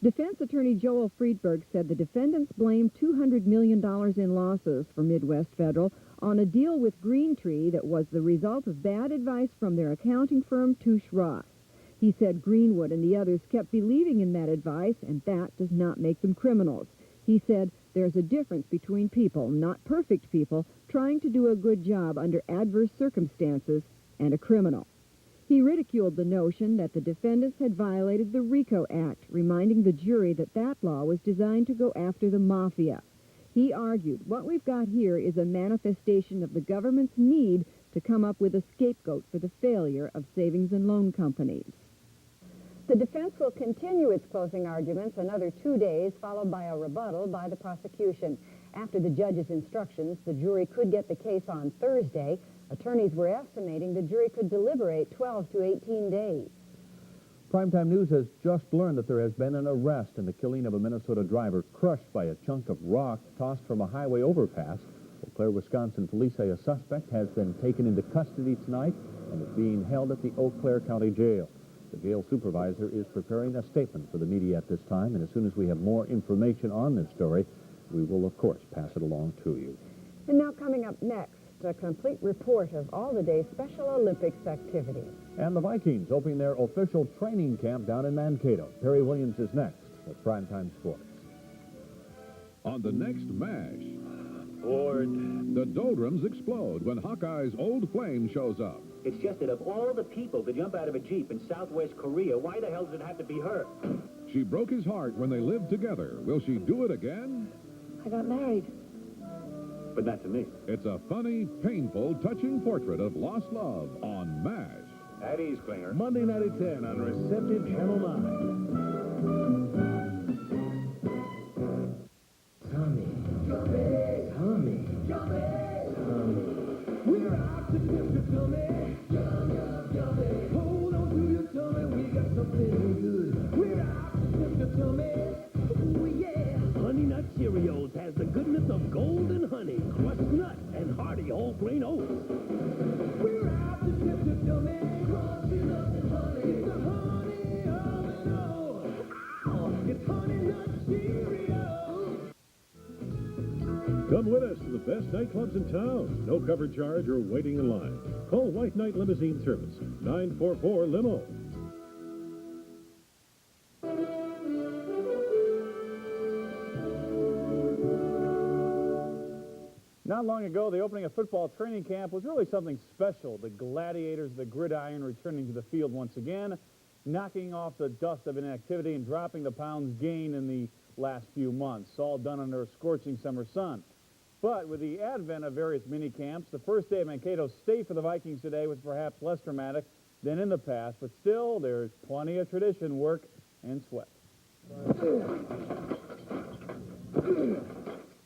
Defense attorney Joel Friedberg said the defendants blamed $200 million in losses for Midwest Federal on a deal with Greentree that was the result of bad advice from their accounting firm Touche Ross. He said Greenwood and the others kept believing in that advice, and that does not make them criminals. He said there's a difference between people, not perfect people, trying to do a good job under adverse circumstances, and a criminal. He ridiculed the notion that the defendants had violated the RICO Act, reminding the jury that that law was designed to go after the mafia. He argued, what we've got here is a manifestation of the government's need to come up with a scapegoat for the failure of savings and loan companies. The defense will continue its closing arguments another 2 days, followed by a rebuttal by the prosecution. After the judge's instructions, the jury could get the case on Thursday. Attorneys were estimating the jury could deliberate 12 to 18 days. Primetime News has just learned that there has been an arrest in the killing of a Minnesota driver crushed by a chunk of rock tossed from a highway overpass. Eau Claire, Wisconsin police say a suspect has been taken into custody tonight and is being held at the Eau Claire County Jail. The jail supervisor is preparing a statement for the media at this time, and as soon as we have more information on this story, we will, of course, pass it along to you. And now coming up next, a complete report of all the day's Special Olympics activities. And the Vikings opening their official training camp down in Mankato. Perry Williams is next with Primetime Sports. On the next MASH, the doldrums explode when Hawkeye's old flame shows up. It's just that of all the people to jump out of a Jeep in Southwest Korea, why the hell does it have to be her? She broke his heart when they lived together. Will she do it again? I got married. But not to me. It's a funny, painful, touching portrait of lost love on MASH. At ease, Klinger. Monday night at 10 on Receptive Channel 9. Tommy. We're out to get your tummy. Yum. Hold on to your tummy. We got something good. We're out to get your tummy. Ooh, yeah. Honey Nut Cheerios has the goodness of golden honey, crushed nut, and hearty whole grain oats. We're out to get your tummy. Crunchy nuts and honey. It's the honey of it all. It's Honey Nut Cheerios. Come with us to the best nightclubs in town. No cover charge or waiting in line. Call White Knight Limousine Service, 944-LIMO. Not long ago, the opening of football training camp was really something special. The gladiators of the gridiron returning to the field once again, knocking off the dust of inactivity and dropping the pounds gained in the last few months, all done under a scorching summer sun. But with the advent of various mini camps, the first day of Mankato State for the Vikings today was perhaps less dramatic than in the past, but still there's plenty of tradition, work, and sweat.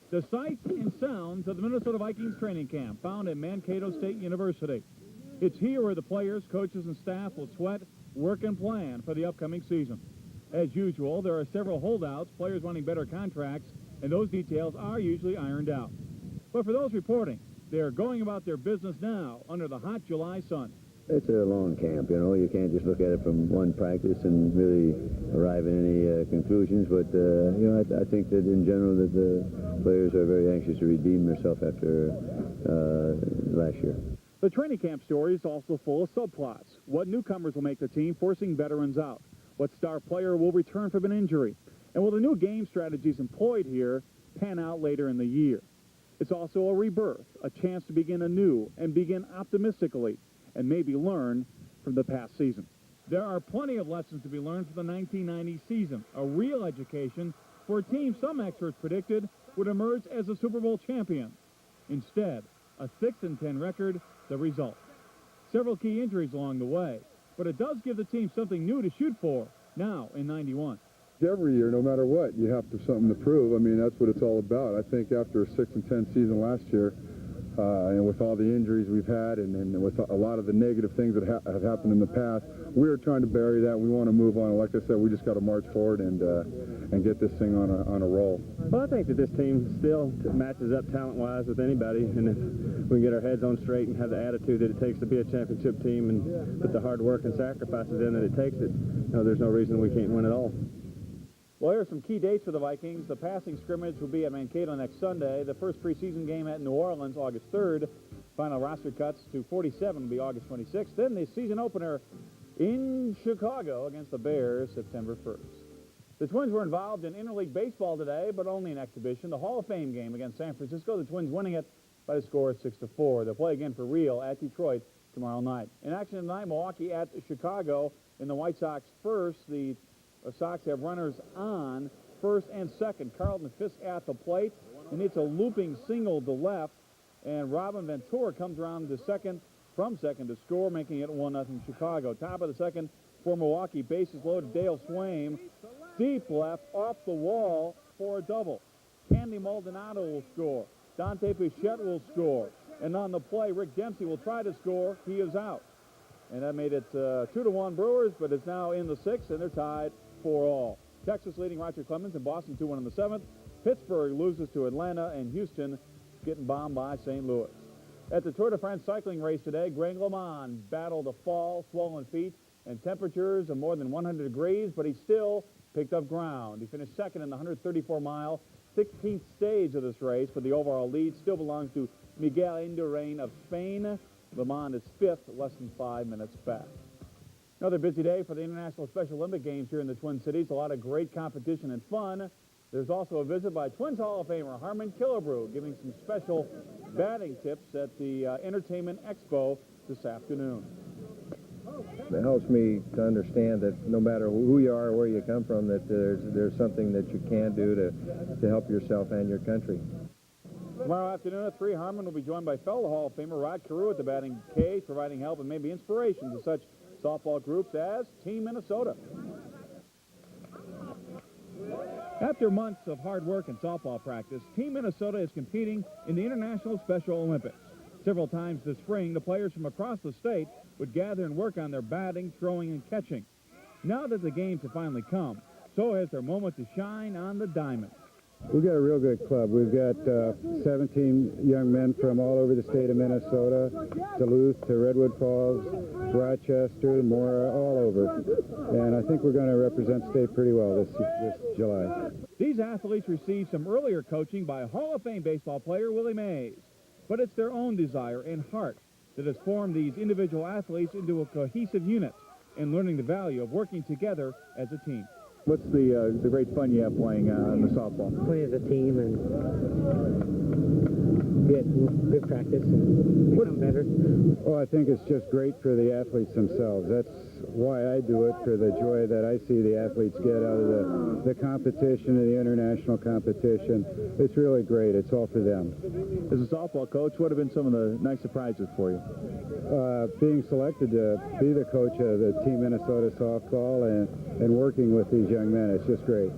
The sights and sounds of the Minnesota Vikings training camp found at Mankato State University. It's here where the players, coaches, and staff will sweat, work, and plan for the upcoming season. As usual, there are several holdouts, players wanting better contracts, and those details are usually ironed out. But for those reporting, they are going about their business now under the hot July sun. It's a long camp, you know. You can't just look at it from one practice and really arrive at any conclusions. But, you know, I think that in general that the players are very anxious to redeem themselves after last year. The training camp story is also full of subplots. What newcomers will make the team, forcing veterans out? What star player will return from an injury? And will the new game strategies employed here pan out later in the year? It's also a rebirth, a chance to begin anew and begin optimistically and maybe learn from the past season. There are plenty of lessons to be learned from the 1990 season, a real education for a team some experts predicted would emerge as a Super Bowl champion. Instead, a 6-10 record, the result. Several key injuries along the way, but it does give the team something new to shoot for now in 91. Every year, no matter what, you have to have something to prove. I mean, that's what it's all about. I think after a 6-10 season last year, and with all the injuries we've had and with a lot of the negative things that have happened in the past, we're trying to bury that. We want to move on. Like I said, we just got to march forward and get this thing on a roll. Well, I think that this team still matches up talent-wise with anybody, and if we can get our heads on straight and have the attitude that it takes to be a championship team and put the hard work and sacrifices in that it takes, there's no reason we can't win at all. Well, here are some key dates for the Vikings. The passing scrimmage will be at Mankato next Sunday. The first preseason game at New Orleans, August 3rd. Final roster cuts to 47 will be August 26th. Then the season opener in Chicago against the Bears, September 1st. The Twins were involved in interleague baseball today, but only an exhibition. The Hall of Fame game against San Francisco, the Twins winning it by the score of 6-4. They'll play again for real at Detroit tomorrow night. In action tonight, Milwaukee at Chicago in the White Sox first. The Sox have runners on first and second. Carlton Fisk at the plate. And it's a looping single to left. And Robin Ventura comes around to second, from second to score, making it 1-0 Chicago. Top of the second for Milwaukee. Bases loaded. Dale Swaim, deep left, off the wall for a double. Candy Maldonado will score. Dante Pichette will score. And on the play, Rick Dempsey will try to score. He is out. And that made it 2-1 Brewers, but it's now in the sixth, and they're tied 4-all. Texas leading Roger Clemens and Boston 2-1 in the seventh. Pittsburgh loses to Atlanta, and Houston getting bombed by St. Louis. At the Tour de France cycling race today, Greg LeMond battled a fall, swollen feet, and temperatures of more than 100 degrees, but he still picked up ground. He finished second in the 134-mile, 16th stage of this race, but the overall lead still belongs to Miguel Indurain of Spain. LeMond is fifth, less than 5 minutes back. Another busy day for the International Special Olympic Games here in the Twin Cities. A lot of great competition and fun. There's also a visit by Twins Hall of Famer Harmon Killebrew, giving some special batting tips at the Entertainment Expo this afternoon. It helps me to understand that no matter who you are or where you come from, that there's something that you can do to help yourself and your country. Tomorrow afternoon at 3, Harmon will be joined by fellow Hall of Famer Rod Carew at the batting cage, providing help and maybe inspiration to such softball groups as Team Minnesota. After months of hard work and softball practice, Team Minnesota is competing in the International Special Olympics. Several times this spring, the players from across the state would gather and work on their batting, throwing, and catching. Now that the games have finally come, so has their moment to shine on the diamond. We've got a real good club. We've got 17 young men from all over the state of Minnesota, Duluth to Redwood Falls, Rochester, Mora, all over. And I think we're going to represent state pretty well this July. These athletes received some earlier coaching by Hall of Fame baseball player Willie Mays. But it's their own desire and heart that has formed these individual athletes into a cohesive unit and learning the value of working together as a team. What's the great fun you have playing in the softball? Play as a team and get good practice and become better. Well, I think it's just great for the athletes themselves. That's why I do it, for the joy that I see the athletes get out of the competition and the international competition. It's really great. It's all for them. As a softball coach, what have been some of the nice surprises for you? Being selected to be the coach of the Team Minnesota softball and working with these young men. It's just great.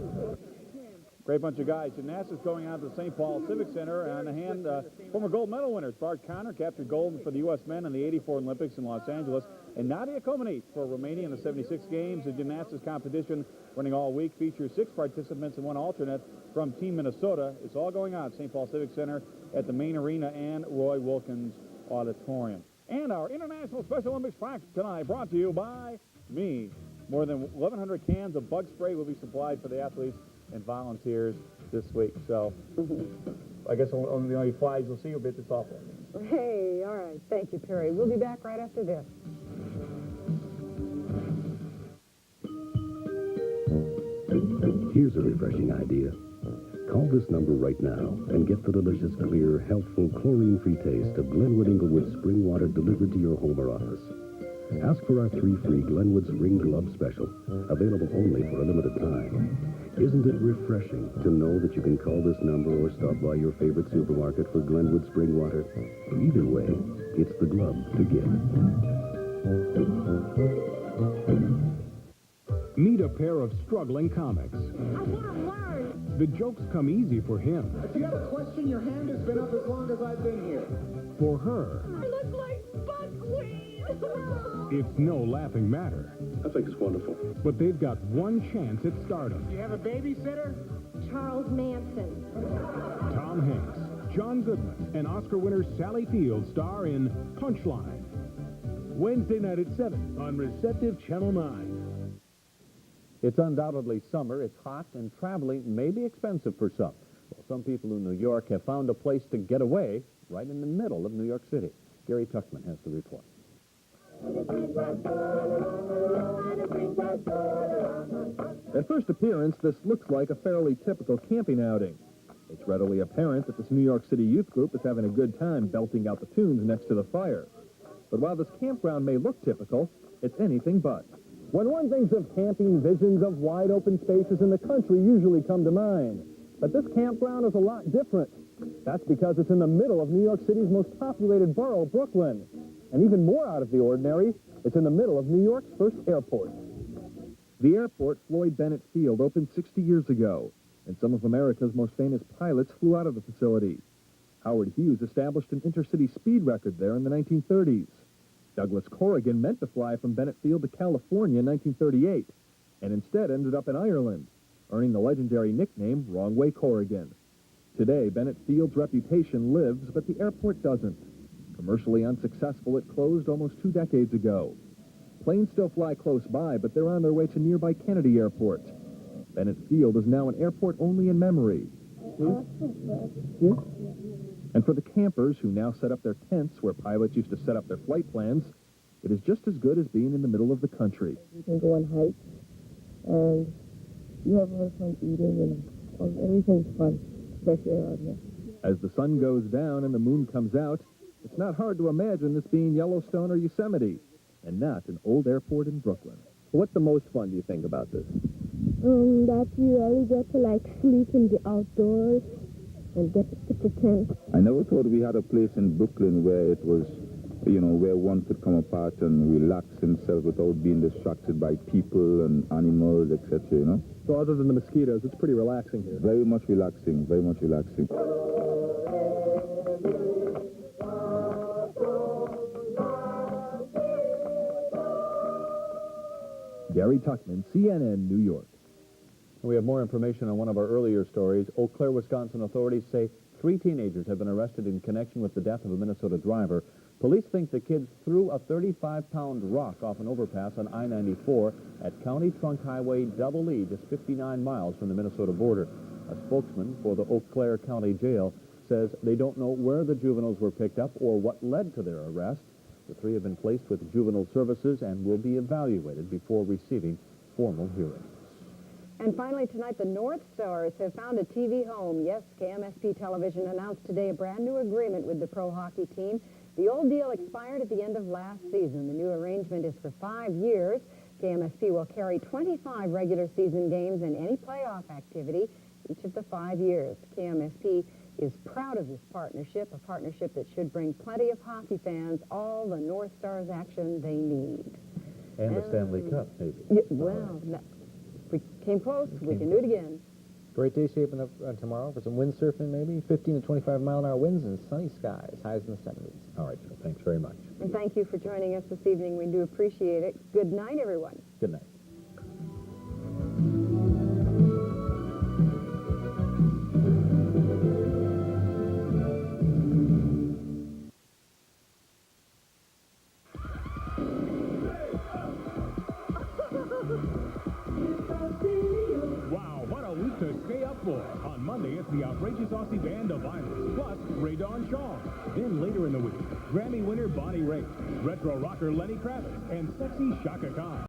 Great bunch of guys. Gymnastics going out to the St. Paul Civic Center. On the hand, former gold medal winners. Bart Connor captured gold for the U.S. men in the '84 Olympics in Los Angeles. And Nadia Comaneci for Romania in the 76 games. The gymnastics competition running all week features 6 participants and 1 alternate from Team Minnesota. It's all going on at St. Paul Civic Center at the main arena and Roy Wilkins Auditorium. And our International Special Olympics practice tonight brought to you by me. More than 1,100 cans of bug spray will be supplied for the athletes and volunteers this week. So I guess the only flies you'll see will be at the softball. Hey, all right. Thank you, Perry. We'll be back right after this. Here's a refreshing idea. Call this number right now and get the delicious, clear, healthful, chlorine-free taste of Glenwood Inglewood spring water delivered to your home or office. Ask for our 3 free Glenwood Spring Glove Special, available only for a limited time. Isn't it refreshing to know that you can call this number or stop by your favorite supermarket for Glenwood spring water? Either way, it's the glove to get. Meet a pair of struggling comics. I want to learn. The jokes come easy for him. If you have a question, your hand has been up as long as I've been here. For her, I look like buckwheat. it's no laughing matter. I think it's wonderful. But they've got one chance at stardom. Do you have a babysitter? Charles Manson. Tom Hanks, John Goodman, and Oscar winner Sally Field star in Punchline. Wednesday night at 7 on Receptive Channel 9. It's undoubtedly summer, it's hot, and traveling may be expensive for some. Well, some people in New York have found a place to get away right in the middle of New York City. Gary Tuchman has the report. At first appearance, this looks like a fairly typical camping outing. It's readily apparent that this New York City youth group is having a good time belting out the tunes next to the fire. But while this campground may look typical, it's anything but. When one thinks of camping, visions of wide open spaces in the country usually come to mind. But this campground is a lot different. That's because it's in the middle of New York City's most populated borough, Brooklyn. And even more out of the ordinary, it's in the middle of New York's first airport. The airport, Floyd Bennett Field, opened 60 years ago, and some of America's most famous pilots flew out of the facility. Howard Hughes established an intercity speed record there in the 1930s. Douglas Corrigan meant to fly from Bennett Field to California in 1938, and instead ended up in Ireland, earning the legendary nickname Wrong Way Corrigan. Today, Bennett Field's reputation lives, but the airport doesn't. Commercially unsuccessful, it closed almost 2 decades ago. Planes still fly close by, but they're on their way to nearby Kennedy Airport. Bennett Field is now an airport only in memory. And for the campers who now set up their tents where pilots used to set up their flight plans, it is just as good as being in the middle of the country. You can go on hikes, and you have a lot of fun eating, and everything's fun, especially around here. As the sun goes down and the moon comes out, it's not hard to imagine this being Yellowstone or Yosemite, and not an old airport in Brooklyn. What's the most fun, do you think, about this? That you really get to, sleep in the outdoors and get to pitch a tent. I never thought we had a place in Brooklyn where it was, where one could come apart and relax himself without being distracted by people and animals, etc., So other than the mosquitoes, it's pretty relaxing here. Very much relaxing, very much relaxing. Gary Tuchman, CNN, New York. We have more information on one of our earlier stories. Eau Claire, Wisconsin authorities say 3 teenagers have been arrested in connection with the death of a Minnesota driver. Police think the kids threw a 35-pound rock off an overpass on I-94 at County Trunk Highway Double E, just 59 miles from the Minnesota border. A spokesman for the Eau Claire County Jail says they don't know where the juveniles were picked up or what led to their arrest. The 3 have been placed with juvenile services and will be evaluated before receiving formal hearings. And finally tonight, the North Stars have found a TV home. Yes, KMSP Television announced today a brand new agreement with the pro hockey team. The old deal expired at the end of last season. The new arrangement is for 5 years. KMSP will carry 25 regular season games and any playoff activity each of the 5 years. KMSP is proud of this partnership, a partnership that should bring plenty of hockey fans all the North Stars action they need. And the Stanley Cup, maybe. Yeah, well, we came close. We can do it again. Great day shaping up tomorrow for some windsurfing, maybe 15 to 25-mile-an-hour winds and sunny skies, highs in the 70s. All right, Joe. Thanks very much. And thank you for joining us this evening. We do appreciate it. Good night, everyone. Good night. Wow, what a week to stay up for. On Monday, it's the outrageous Aussie Band of Violence, plus Ray Don Shaw. Then later in the week, Grammy winner Bonnie Raitt, retro rocker Lenny Kravitz, and sexy Shaka Khan.